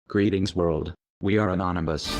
Greetings world, we are anonymous.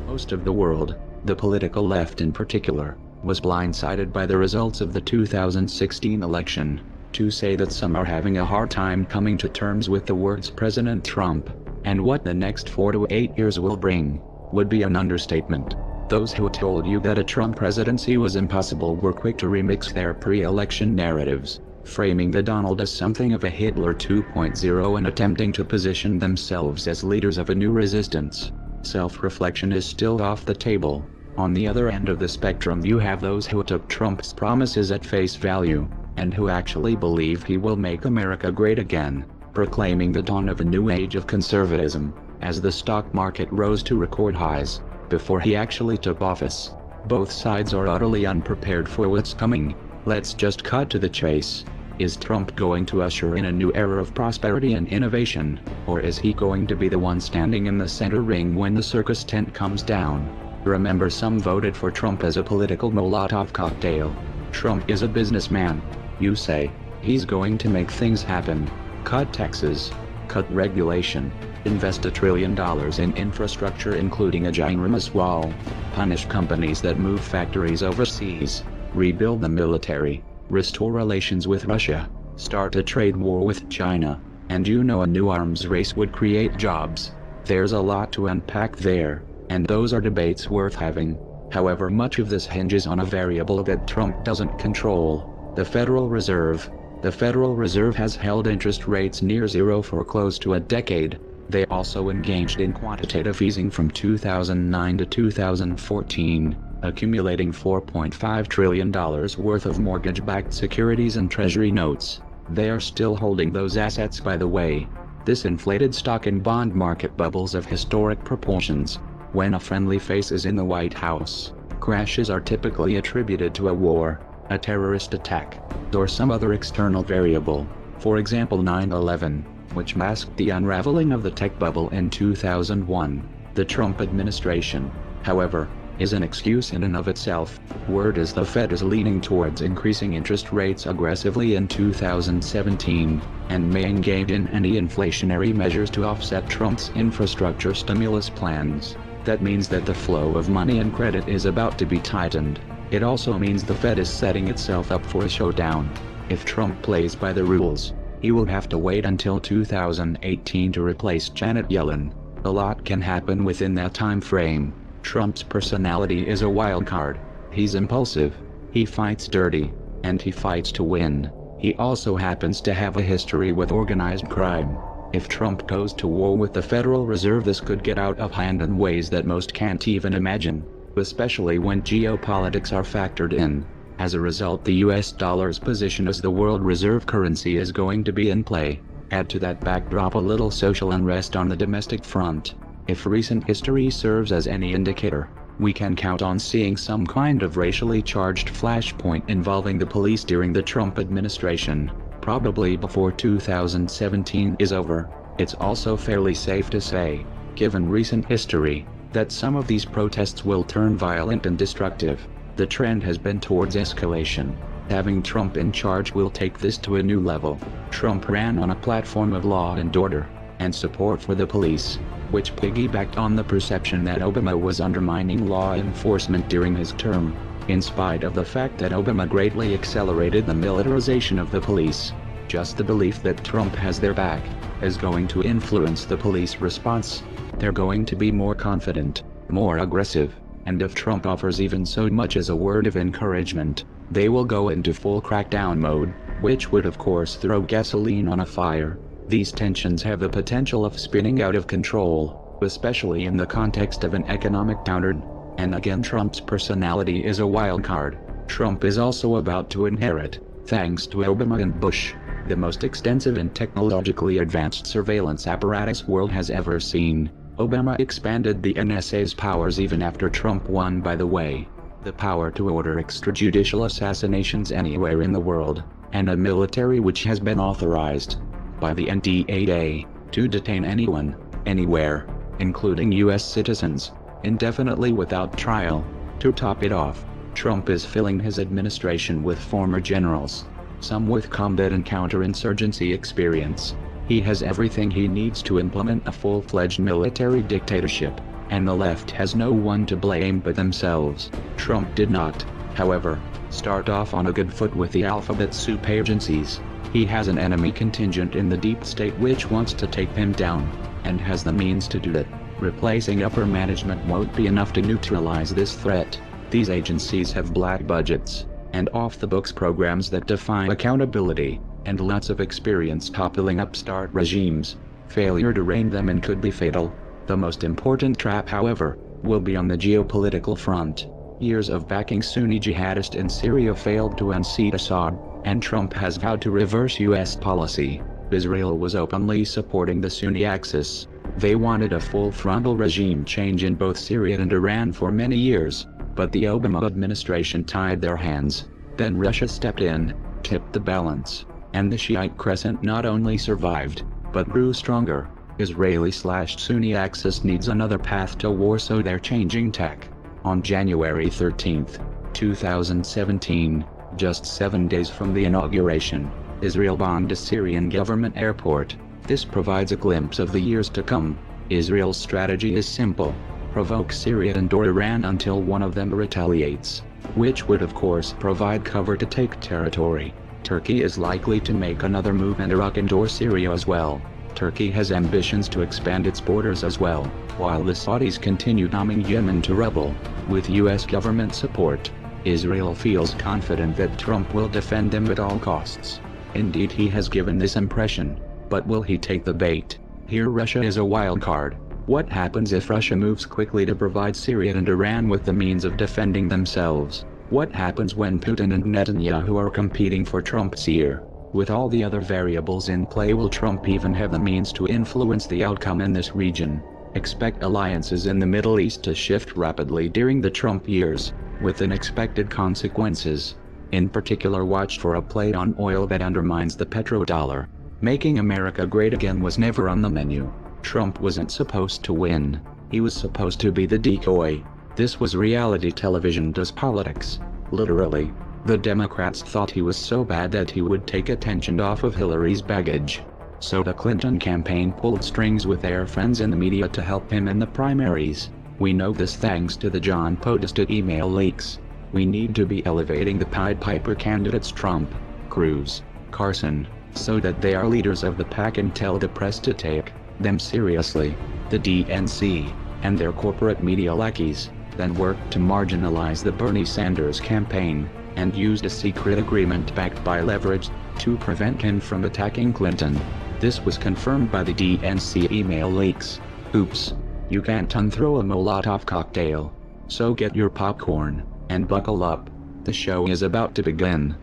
Most of the world, the political left in particular, was blindsided by the results of the 2016 election. To say that some are having a hard time coming to terms with the words President Trump, and what the next 4 to 8 years will bring, would be an understatement. Those who told you that a Trump presidency was impossible were quick to remix their pre-election narratives, framing the Donald as something of a Hitler 2.0 and attempting to position themselves as leaders of a new resistance. Self-reflection is still off the table. On the other end of the spectrum you have those who took Trump's promises at face value, and who actually believe he will make America great again, proclaiming the dawn of a new age of conservatism, as the stock market rose to record highs, before he actually took office. Both sides are utterly unprepared for what's coming. Let's just cut to the chase. Is Trump going to usher in a new era of prosperity and innovation, or is he going to be the one standing in the center ring when the circus tent comes down? Remember, some voted for Trump as a political Molotov cocktail. Trump is a businessman. You say, he's going to make things happen. Cut taxes. Cut regulation. Invest $1 trillion in infrastructure including a ginormous wall. Punish companies that move factories overseas. Rebuild the military. Restore relations with Russia. Start a trade war with China. And you know, a new arms race would create jobs. There's a lot to unpack there, and those are debates worth having. However, much of this hinges on a variable that Trump doesn't control: the Federal Reserve. The Federal Reserve has held interest rates near zero for close to a decade. They also engaged in quantitative easing from 2009 to 2014, accumulating $4.5 trillion worth of mortgage-backed securities and treasury notes. They are still holding those assets, by the way. This inflated stock and bond market bubbles of historic proportions. When a friendly face is in the White House, crashes are typically attributed to a war, a terrorist attack, or some other external variable. For example, 9/11, which masked the unraveling of the tech bubble in 2001. The Trump administration, however, is an excuse in and of itself. Word is the Fed is leaning towards increasing interest rates aggressively in 2017, and may engage in anti-inflationary measures to offset Trump's infrastructure stimulus plans. That means that the flow of money and credit is about to be tightened. It also means the Fed is setting itself up for a showdown. If Trump plays by the rules, he will have to wait until 2018 to replace Janet Yellen. A lot can happen within that time frame. Trump's personality is a wild card. He's impulsive, he fights dirty, and he fights to win. He also happens to have a history with organized crime. If Trump goes to war with the Federal Reserve, this could get out of hand in ways that most can't even imagine, especially when geopolitics are factored in. As a result, the US dollar's position as the world reserve currency is going to be in play. Add to that backdrop a little social unrest on the domestic front. If recent history serves as any indicator, we can count on seeing some kind of racially charged flashpoint involving the police during the Trump administration, probably before 2017 is over. It's also fairly safe to say, given recent history, that some of these protests will turn violent and destructive. The trend has been towards escalation. Having Trump in charge will take this to a new level. Trump ran on a platform of law and order, and support for the police, which piggybacked on the perception that Obama was undermining law enforcement during his term. In spite of the fact that Obama greatly accelerated the militarization of the police, just the belief that Trump has their back is going to influence the police response. They're going to be more confident, more aggressive, and if Trump offers even so much as a word of encouragement, they will go into full crackdown mode, which would of course throw gasoline on a fire. These tensions have the potential of spinning out of control, especially in the context of an economic downturn. And again, Trump's personality is a wild card. Trump is also about to inherit, thanks to Obama and Bush, the most extensive and technologically advanced surveillance apparatus world has ever seen. Obama expanded the NSA's powers even after Trump won, by the way. The power to order extrajudicial assassinations anywhere in the world, and a military which has been authorized by the NDAA to detain anyone, anywhere, including US citizens, indefinitely without trial. To top it off, Trump is filling his administration with former generals, some with combat and counterinsurgency experience. He has everything he needs to implement a full-fledged military dictatorship, and the left has no one to blame but themselves. Trump did not, however, start off on a good foot with the alphabet soup agencies. He has an enemy contingent in the deep state which wants to take him down, and has the means to do it. Replacing upper management won't be enough to neutralize this threat. These agencies have black budgets, and off-the-books programs that defy accountability, and lots of experience toppling upstart regimes. Failure to rein them in could be fatal. The most important trap, however, will be on the geopolitical front. Years of backing Sunni jihadists in Syria failed to unseat Assad, and Trump has vowed to reverse U.S. policy. Israel was openly supporting the Sunni axis. They wanted a full frontal regime change in both Syria and Iran for many years, but the Obama administration tied their hands. Then Russia stepped in, tipped the balance, and the Shiite crescent not only survived, but grew stronger. Israeli/Sunni axis needs another path to war, so they're changing tack. On January 13, 2017, just 7 days from the inauguration, Israel bombed a Syrian government airport. This provides a glimpse of the years to come. Israel's strategy is simple: provoke Syria and/or Iran until one of them retaliates, which would of course provide cover to take territory. Turkey is likely to make another move in Iraq and/or Syria as well. Turkey has ambitions to expand its borders as well, while the Saudis continue numbing Yemen to rubble. With U.S. government support, Israel feels confident that Trump will defend them at all costs. Indeed, he has given this impression. But will he take the bait? Here Russia is a wild card. What happens if Russia moves quickly to provide Syria and Iran with the means of defending themselves? What happens when Putin and Netanyahu are competing for Trump's ear? With all the other variables in play, will Trump even have the means to influence the outcome in this region? Expect alliances in the Middle East to shift rapidly during the Trump years, with unexpected consequences. In particular, watch for a play on oil that undermines the petrodollar. Making America great again was never on the menu. Trump wasn't supposed to win. He was supposed to be the decoy. This was reality television does politics. Literally. The Democrats thought he was so bad that he would take attention off of Hillary's baggage. So the Clinton campaign pulled strings with their friends in the media to help him in the primaries. We know this thanks to the John Podesta email leaks. We need to be elevating the Pied Piper candidates Trump, Cruz, Carson, so that they are leaders of the pack and tell the press to take them seriously. The DNC, and their corporate media lackeys, then worked to marginalize the Bernie Sanders campaign, and used a secret agreement backed by leverage, to prevent him from attacking Clinton. This was confirmed by the DNC email leaks. Oops. You can't unthrow a Molotov cocktail. So get your popcorn, and buckle up. The show is about to begin.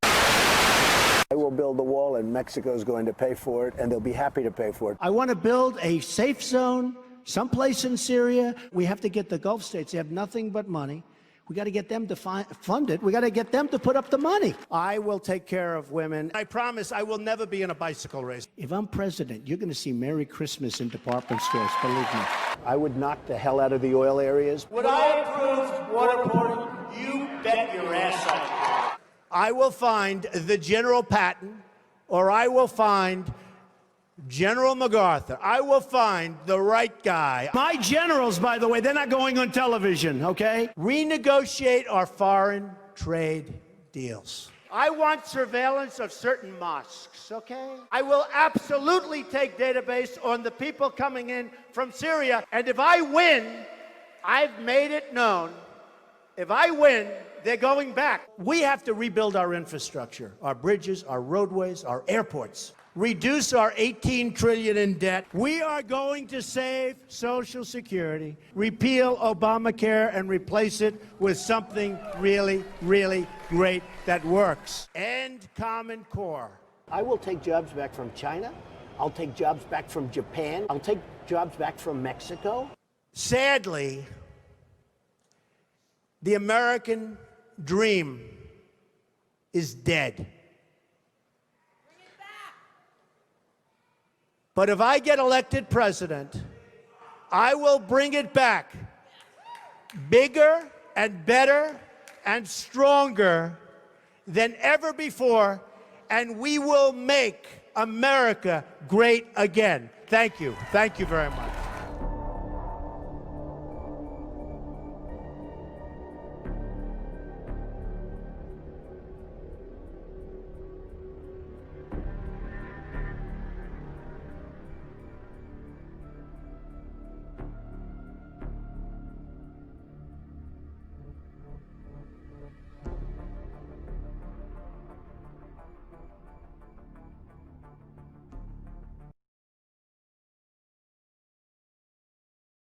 I will build the wall, and Mexico is going to pay for it, and they'll be happy to pay for it. I want to build a safe zone someplace in Syria. We have to get the Gulf states. They have nothing but money. We got to get them to fund it. We got to get them to put up the money. I will take care of women. I promise I will never be in a bicycle race. If I'm president, you're going to see Merry Christmas in department stores, believe me. I would knock the hell out of the oil areas. Would I approve waterboarding? You bet your ass I would. I will find the General Patton, or I will find General MacArthur. I will find the right guy. My generals, by the way, they're not going on television, okay? Renegotiate our foreign trade deals. I want surveillance of certain mosques, okay? I will absolutely take database on the people coming in from Syria. And if I win, I've made it known, if I win, they're going back. We have to rebuild our infrastructure, our bridges, our roadways, our airports. Reduce our $18 trillion in debt. We are going to save Social Security, repeal Obamacare, and replace it with something really, really great that works. End Common Core. I will take jobs back from China. I'll take jobs back from Japan. I'll take jobs back from Mexico. Sadly, the American dream is dead. But if I get elected president, I will bring it back bigger and better and stronger than ever before and we will make America great again. Thank you. Thank you very much.